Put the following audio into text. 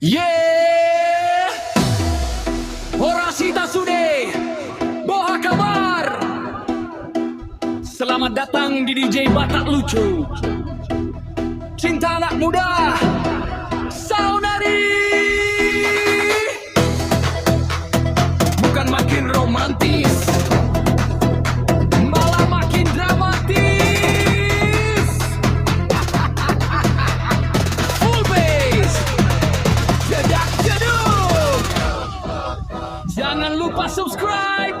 Yeah! Horasita Sude, Boha kabar? Selamat datang di DJ Batak Lucu. Cinta anak muda, Saunari. Bukan makin romantis, malah makin dramatis. Full bass, jedak jeduk. Jangan lupa subscribe.